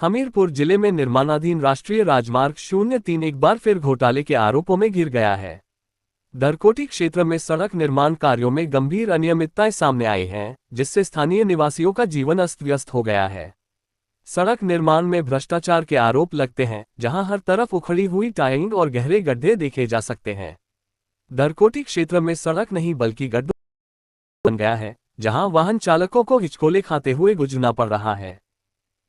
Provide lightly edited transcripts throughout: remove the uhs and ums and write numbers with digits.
हमीरपुर जिले में निर्माणाधीन राष्ट्रीय राजमार्ग 03 एक बार फिर घोटाले के आरोपों में घिर गया है। धरकोटी क्षेत्र में सड़क निर्माण कार्यों में गंभीर अनियमितताएं सामने आई हैं, जिससे स्थानीय निवासियों का जीवन अस्त व्यस्त हो गया है। सड़क निर्माण में भ्रष्टाचार के आरोप लगते हैं, जहां हर तरफ उखड़ी हुई टाइलिंग और गहरे गड्ढे देखे जा सकते हैं। धरकोटी क्षेत्र में सड़क नहीं बल्कि गड्ढा बन गया है, जहां वाहन चालकों को हिचकोले खाते हुए गुजरना पड़ रहा है।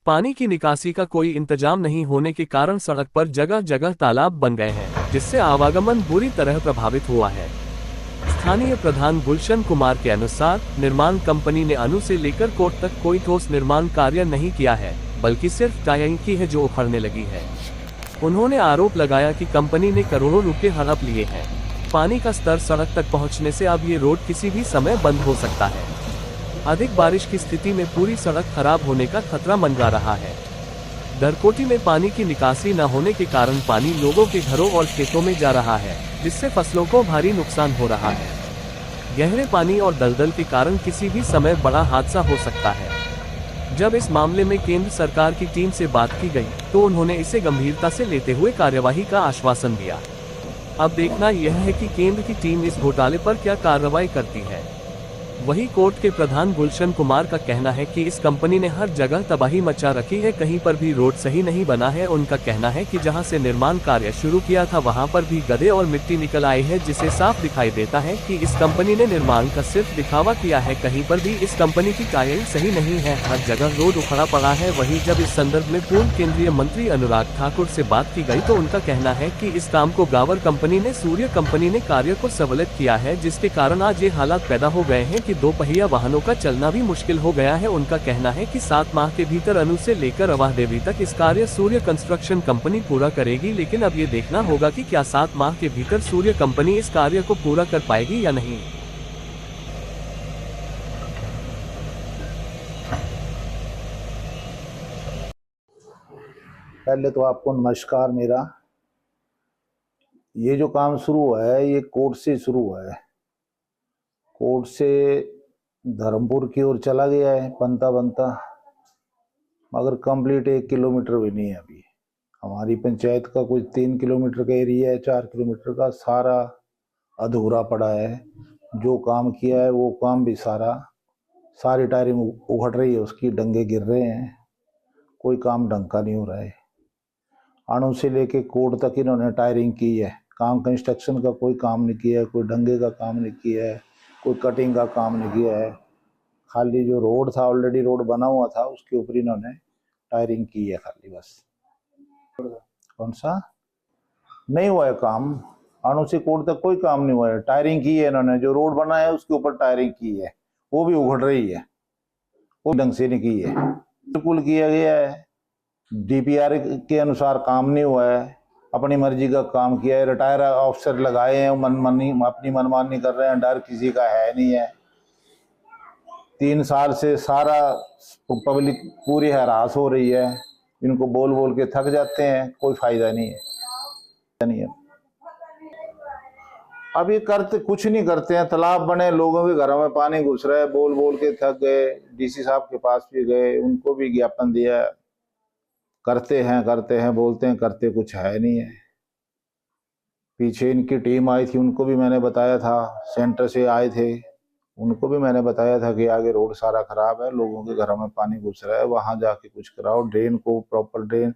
पानी की निकासी का कोई इंतजाम नहीं होने के कारण सड़क पर जगह जगह तालाब बन गए हैं, जिससे आवागमन बुरी तरह प्रभावित हुआ है। स्थानीय प्रधान गुलशन कुमार के अनुसार निर्माण कंपनी ने अनु से लेकर कोट तक कोई ठोस निर्माण कार्य नहीं किया है, बल्कि सिर्फ टाइलिंग की है जो उखड़ने लगी है। उन्होंने आरोप लगाया कि कंपनी ने करोड़ों रुपए हड़प लिए हैं। पानी का स्तर सड़क तक पहुंचने से अब ये रोड किसी भी समय बंद हो सकता है। अधिक बारिश की स्थिति में पूरी सड़क खराब होने का खतरा मंडरा रहा है। धरकोटी में पानी की निकासी न होने के कारण पानी लोगों के घरों और खेतों में जा रहा है, जिससे फसलों को भारी नुकसान हो रहा है। गहरे पानी और दलदल के कारण किसी भी समय बड़ा हादसा हो सकता है। जब इस मामले में केंद्र सरकार की टीम से बात की गई, तो उन्होंने इसे गंभीरता से लेते हुए कार्यवाही का आश्वासन दिया। अब देखना यह है कि केंद्र की टीम इस घोटाले पर क्या कार्रवाई करती है। वहीं कोर्ट के प्रधान गुलशन कुमार का कहना है कि इस कंपनी ने हर जगह तबाही मचा रखी है, कहीं पर भी रोड सही नहीं बना है। उनका कहना है कि जहां से निर्माण कार्य शुरू किया था वहां पर भी गड्ढे और मिट्टी निकल आई है, जिससे साफ दिखाई देता है कि इस कंपनी ने निर्माण का सिर्फ दिखावा किया है। कहीं पर भी इस कंपनी की टाइलिंग सही नहीं है, हर जगह रोड उखड़ा पड़ा है। वहीं जब इस संदर्भ में पूर्व केंद्रीय मंत्री अनुराग ठाकुर से बात की गई, तो उनका कहना है कि इस काम को गावर कंपनी ने सूर्य कंपनी ने कार्य को सबलित किया है, जिसके कारण आज ये हालात पैदा हो गए हैं कि दो पहिया वाहनों का चलना भी मुश्किल हो गया है। उनका कहना है कि 7 माह के भीतर अनु से लेकर अवाह देवी तक इस कार्य सूर्य कंस्ट्रक्शन कंपनी पूरा करेगी, लेकिन अब ये देखना होगा कि क्या 7 माह के भीतर सूर्य कंपनी इस कार्य को पूरा कर पाएगी या नहीं। पहले तो आपको नमस्कार। मेरा ये जो काम शुरू हुआ है ये कोर्ट से शुरू हुआ है। कोर्ट से धर्मपुर की ओर चला गया है बनता बनता, मगर कंप्लीट 1 किलोमीटर भी नहीं है। अभी हमारी पंचायत का कुछ 3 किलोमीटर का एरिया है, 4 किलोमीटर का सारा अधूरा पड़ा है। जो काम किया है वो काम भी सारी टायरिंग उखड़ रही है, उसकी डंगे गिर रहे हैं, कोई काम ढंग का नहीं हो रहा है। अणु से लेके कोर्ट तक इन्होंने टायरिंग की है, काम कंस्ट्रक्शन का कोई काम नहीं किया है, कोई डंगे का काम नहीं किया है, कोई कटिंग का काम नहीं किया है। खाली जो रोड था, ऑलरेडी रोड बना हुआ था, उसके ऊपर इन्होंने टायरिंग की है खाली, बस। कौन सा नहीं हुआ है काम? अणु से कोर्ट तक कोई काम नहीं हुआ है। टायरिंग की है इन्होंने, जो रोड बना है उसके ऊपर टायरिंग की है, वो भी उखड़ रही है, वो ढंग से नहीं की है। बिल्कुल किया गया है, डीपीआर के अनुसार काम नहीं हुआ है, अपनी मर्जी का काम किया है। रिटायर ऑफिसर लगाए हैं, अपनी मनमानी कर रहे हैं, डर किसी का है नहीं है। 3 साल से सारा पब्लिक पूरी हरास हो रही है, इनको बोल बोल के थक जाते हैं, कोई फायदा नहीं है। अब ये करते कुछ नहीं करते हैं। तालाब बने, लोगों के घरों में पानी घुस रहा है, बोल बोल के थक गए। डीसी साहब के पास भी गए, उनको भी ज्ञापन दिया, करते हैं बोलते हैं, करते कुछ है नहीं है। पीछे इनकी टीम आई थी, उनको भी मैंने बताया था, सेंटर से आए थे, उनको भी मैंने बताया था कि आगे रोड सारा खराब है, लोगों के घरों में पानी घुस रहा है, वहां जाके कुछ कराओ, ड्रेन को प्रॉपर ड्रेन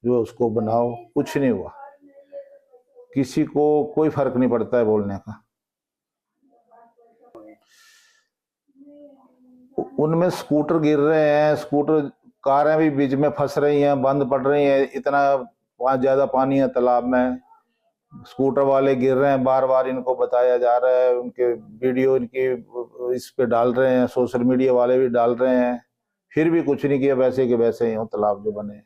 जो उसको बनाओ। कुछ नहीं हुआ, किसी को कोई फर्क नहीं पड़ता है बोलने का। उनमें स्कूटर गिर रहे हैं, स्कूटर कारें भी बीच में फंस रही हैं, बंद पड़ रही हैं, इतना ज्यादा पानी है तालाब में। स्कूटर वाले गिर रहे हैं, बार बार इनको बताया जा रहा है, उनके वीडियो इनके इस पे डाल रहे हैं, सोशल मीडिया वाले भी डाल रहे हैं, फिर भी कुछ नहीं किया, वैसे के वैसे ही हो तालाब जो बने।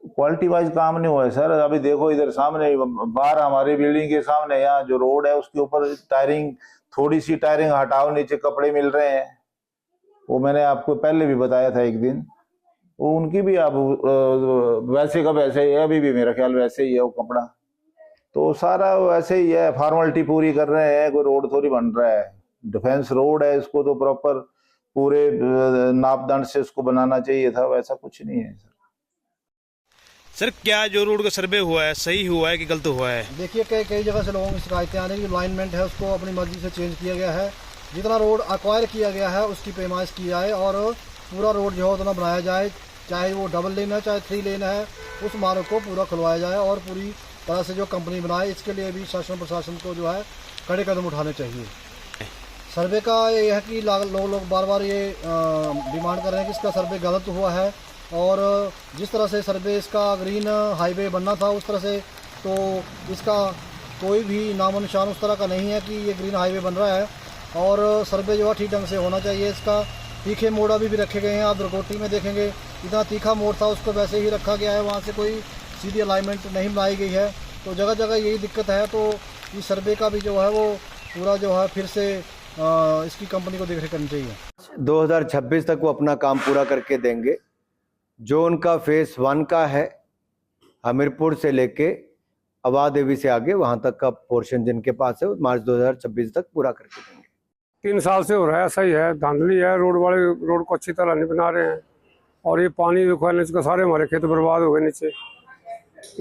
क्वालिटी वाइज काम नहीं हुआ है सर। अभी देखो इधर सामने बाहर हमारी बिल्डिंग के सामने यहाँ जो रोड है उसके ऊपर टायरिंग, थोड़ी सी टायरिंग हटाओ, नीचे कपड़े मिल रहे हैं। वो मैंने आपको पहले भी बताया था एक दिन, वो उनकी भी अब वैसे का वैसे ही है, अभी भी मेरा ख्याल वैसे ही है वो कपड़ा। तो सारा वैसे ही है, फॉर्मेलिटी पूरी कर रहे हैं, कोई रोड थोड़ी बन रहा है। डिफेंस रोड है, इसको तो प्रॉपर पूरे नापदान से उसको बनाना चाहिए था, वैसा कुछ नहीं है सर। क्या जो रोड का सर्वे हुआ है सही हुआ है कि गलत हुआ है? देखिए कई जगह से लोगों की शिकायतें आ रही है कि अलाइनमेंट है उसको अपनी मर्जी से चेंज किया गया है। जितना रोड एक्वायर किया गया है उसकी पैमाइश की जाए और पूरा रोड जो है उतना बनाया जाए, चाहे वो डबल लेन है चाहे 3 लेन है, उस मार्ग को पूरा खुलवाया जाए और पूरी तरह से जो कंपनी बनाए, इसके लिए भी शासन प्रशासन को जो है कड़े कदम उठाने चाहिए। सर्वे का ये है कि लोग बार बार ये डिमांड कर रहे हैं कि इसका सर्वे गलत हुआ है और जिस तरह से सर्वे इसका ग्रीन हाईवे बनना था उस तरह से तो इसका कोई भी नामो निशान उस तरह का नहीं है कि ये ग्रीन हाईवे बन रहा है। और सर्वे जो है ठीक ढंग से होना चाहिए। इसका तीखे मोड़ अभी भी रखे गए हैं, आप दरकोटी में देखेंगे इतना तीखा मोड़ था उसको वैसे ही रखा गया है, वहाँ से कोई सीधी अलाइनमेंट नहीं बनाई गई है। तो जगह जगह यही दिक्कत है। तो इस सर्वे का भी जो है वो पूरा जो है फिर से इसकी कंपनी को देखरेख करनी चाहिए। 2026 तक वो अपना काम पूरा करके देंगे। जो उनका फेस 1 का है, हमीरपुर से लेके अवा देवी से आगे वहां तक का पोर्शन जिनके पास है, मार्च 2026 तक पूरा करके देंगे। 3 साल से हो रहा है, सही है, धांधली है। रोड वाले रोड को अच्छी तरह नहीं बना रहे हैं और ये पानी देखो है नीचे का, सारे हमारे खेत बर्बाद हो गए नीचे।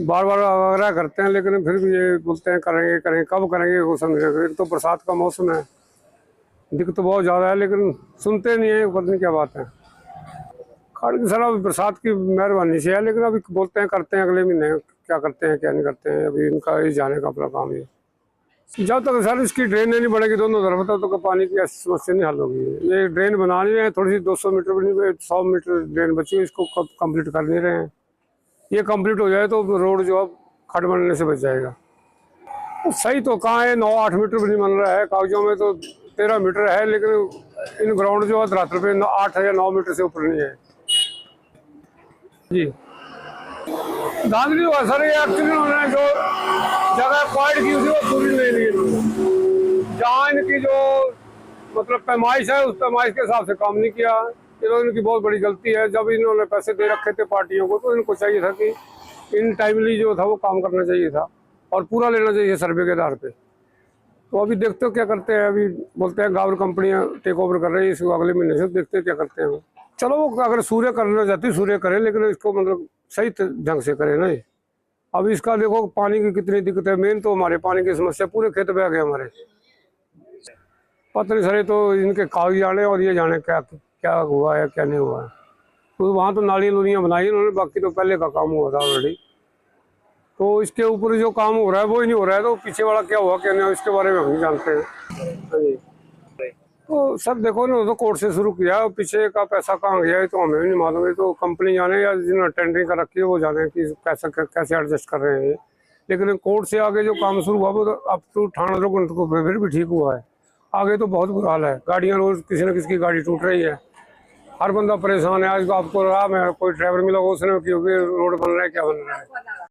बार बार आग्रह करते हैं लेकिन फिर भी ये बोलते हैं करेंगे, कब करेंगे वो समझ रहे। एक तो बरसात का मौसम है, दिक्कत तो बहुत ज़्यादा है लेकिन सुनते नहीं है, पता नहीं क्या बात है। खाड़ की सर अभी बरसात की मेहरबानी से है, लेकिन अभी बोलते हैं करते हैं, अगले महीने क्या करते हैं क्या नहीं करते हैं, अभी इनका ही जाने का अपना काम है। जब तक सर इसकी ड्रेन नहीं बढ़ेगी दोनों तरफ तक तो पानी की समस्या नहीं हल होगी। ये ड्रेन बनानी है थोड़ी सी 200 मीटर भी नहीं, 100 मीटर ड्रेन बची है, इसको कंप्लीट कर नहीं रहे हैं। ये कंप्लीट हो जाए तो रोड जो अब खड़ बनने से बच जाएगा। सही तो कहाँ है, 9-8 मीटर भी नहीं बन रहा है, कागजों में तो 13 मीटर है, लेकिन इन ग्राउंड जो है धरातल पे 8 या 9 मीटर से ऊपर नहीं है जी। धांधली हुआ सर, ये एक्चुअली उन्होंने जो जगह क्वाइट की थी वो पूरी नहीं ली। जहाँ इनकी जो मतलब पैमाइश है उस पैमाइश के हिसाब से काम नहीं किया। ये इनकी बहुत बड़ी गलती है। जब इन्होंने पैसे दे रखे थे पार्टियों को तो इनको चाहिए था कि इन टाइमली जो था वो काम करना चाहिए था और पूरा लेना चाहिए सर्वे के आधार पे। तो अभी देखते हो क्या करते हैं। अभी बोलते हैं गावर कंपनियां टेक ओवर कर रही है इसको, अगले महीने से देखते हैं क्या करते हैं। चलो वो अगर सूर्य करना चाहती सूर्य करे, लेकिन इसको मतलब सही ढंग से करे ना। अब इसका देखो पानी की कितनी दिक्कत है। मेन तो हमारे पानी की समस्या, पूरे खेत बह गए हमारे। पता नहीं सर, तो इनके कागज जाने और ये जाने क्या हुआ है क्या नहीं हुआ है। तो वहाँ तो नाली नूलियाँ बनाई उन्होंने, बाकी तो पहले का काम हुआ था ऑलरेडी। तो इसके ऊपर जो काम हो रहा है वो ही नहीं हो रहा है। तो पीछे वाला क्या हुआ क्या नहीं इसके बारे में हम नहीं जानते हैं। हाँ जी। तो सर देखो ना, तो कोर्ट से शुरू किया, पीछे का पैसा कहाँ गया है तो हमें भी नहीं मालूम है। तो कंपनी जाने या जिन्होंने टेंडरिंग कर रखी है वो जाने कि पैसा कैसे एडजस्ट कर रहे हैं। लेकिन कोर्ट से आगे जो काम शुरू हुआ वो तो अब तो 18 घंटे को फिर भी ठीक हुआ है। आगे तो बहुत बुरा हाल है। गाड़ियाँ रोज किसी न किसी की गाड़ी टूट रही है, हर बंदा परेशान है। आज आपको राह में कोई ड्राइवर मिला उसने क्योंकि रोड बन रहा है क्या बन रहा है।